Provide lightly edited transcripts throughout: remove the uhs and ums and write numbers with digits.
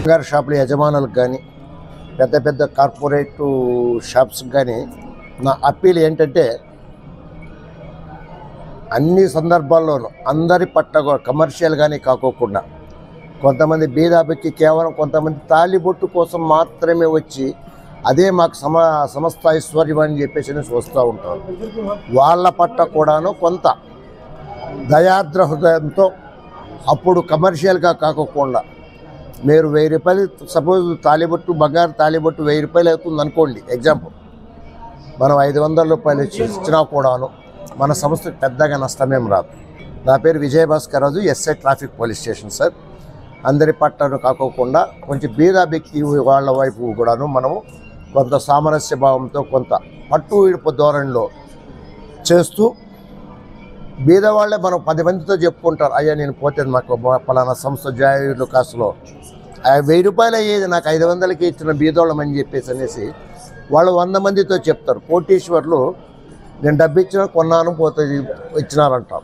బంగారు షాపుల యజమానులకు కానీ పెద్ద పెద్ద కార్పొరేట్ షాప్స్కి కానీ నా అప్పీల్ ఏంటంటే అన్ని సందర్భాల్లోనూ అందరి పట్ల కమర్షియల్గానే కాకోకుండా కొంతమంది బీదాబెక్కి కేవలం కొంతమంది తాలిబొట్టు కోసం మాత్రమే వచ్చి అదే మాకు సమస్త ఐశ్వర్యం అని చెప్పేసి వస్తూ ఉంటారు. వాళ్ళ పట్ల కూడాను కొంత దయాద్ర హృదయంతో అప్పుడు కమర్షియల్గా కాకోకుండా మీరు 1000 రూపాయలు సపోజ్ తాలిబొట్టు బంగారు తాలిబొట్టు 1000 రూపాయలు అవుతుంది అనుకోండి, ఎగ్జాంపుల్. మనం 500 రూపాయలు ఇచ్చినా కూడాను మన సంస్థకు పెద్దగా నష్టమేం రాదు. నా పేరు Vijayabhaskar Raju, SI traffic police station sir. అందరి పట్లను కాకోకుండా కొంచెం బీదా వ్యక్తి వాళ్ళ వైపు కూడాను మనము కొంత సామరస్య భావంతో కొంత పట్టు ఇడుపు ధోరణిలో చేస్తూ బీదవాళ్లే మనం 10 మందితో చెప్పుకుంటారు, అయ్యా నేను పోతే మాకు పలానా సంస్థ జాయిలు కాసులో 1000 రూపాయలు అయ్యేది నాకు 500కి ఇచ్చిన బీదోళ్ళం అని చెప్పేసి అనేసి వాళ్ళు 100 మందితో చెప్తారు. కోటీశ్వర్లు నేను డబ్బు ఇచ్చినా కొన్నాను పోతే ఇచ్చినారంటాం.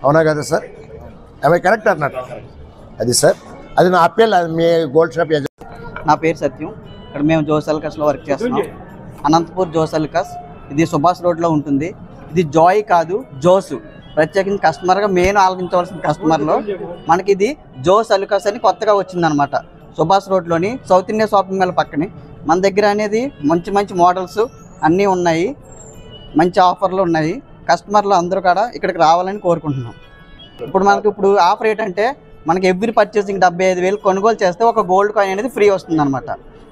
అవునా కదా సార్? అవి కరెక్ట్ అన్నట్టు అది సార్. అది నా అప్పీల్. అది మీ గోల్డ్ షాప్. నా పేరు సత్యం. ఇక్కడ మేము జోస్ అల్కాస్లో వర్క్ చేస్తున్నాం. అనంతపూర్ జోస్ అల్కాస్. ఇది సుభాష్ రోడ్లో ఉంటుంది. ఇది జాయ్ కాదు, జోసు. ప్రత్యేకించి కస్టమర్గా మెయిన్ ఆలోచించవలసిన కస్టమర్లో మనకి ఇది జోస్ అల్కాస్ అని కొత్తగా వచ్చిందనమాట. సుభాష్ రోడ్లోని సౌత్ ఇండియా షాపింగ్ మాల్ పక్కనే మన దగ్గర అనేది మంచి మంచి మోడల్స్ అన్నీ ఉన్నాయి, మంచి ఆఫర్లు ఉన్నాయి. కస్టమర్లు అందరూ కూడా ఇక్కడికి రావాలని కోరుకుంటున్నాం. ఇప్పుడు ఆఫర్ ఏంటంటే మనకి ఎవ్రీ పర్చేసింగ్ 75,000 కొనుగోలు చేస్తే ఒక గోల్డ్ కాయిన్ అనేది ఫ్రీ వస్తుందన్నమాట.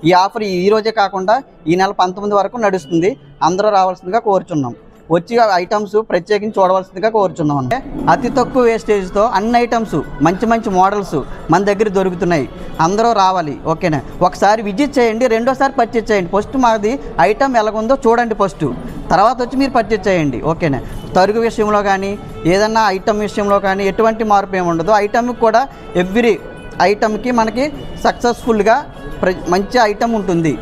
ఈ ఆఫర్ ఈ రోజే కాకుండా ఈ నెల 19 వరకు నడుస్తుంది. అందరూ రావాల్సిందిగా కోరుచున్నాం. వచ్చి ఐటమ్స్ ప్రత్యేకించి చూడవలసిందిగా కోరుచున్నాం. అంటే అతి తక్కువ వేస్టేజ్తో అన్ని ఐటమ్స్ మంచి మంచి మోడల్స్ మన దగ్గర దొరుకుతున్నాయి. అందరూ రావాలి, ఓకేనా? ఒకసారి విజిట్ చేయండి, రెండోసారి పర్చేజ్ చేయండి. ఫస్ట్ మాది ఐటమ్ ఎలాగుందో చూడండి ఫస్ట్, తర్వాత వచ్చి మీరు పర్చేజ్ చేయండి, ఓకేనా? తరుగు విషయంలో కానీ ఏదన్నా ఐటమ్ విషయంలో కానీ ఎటువంటి మార్పు ఏమి ఉండదు. ఐటమ్కి కూడా ఎవ్రీ ఐటమ్కి మనకి సక్సెస్ఫుల్గా మంచి ఐటమ్ ఉంటుంది.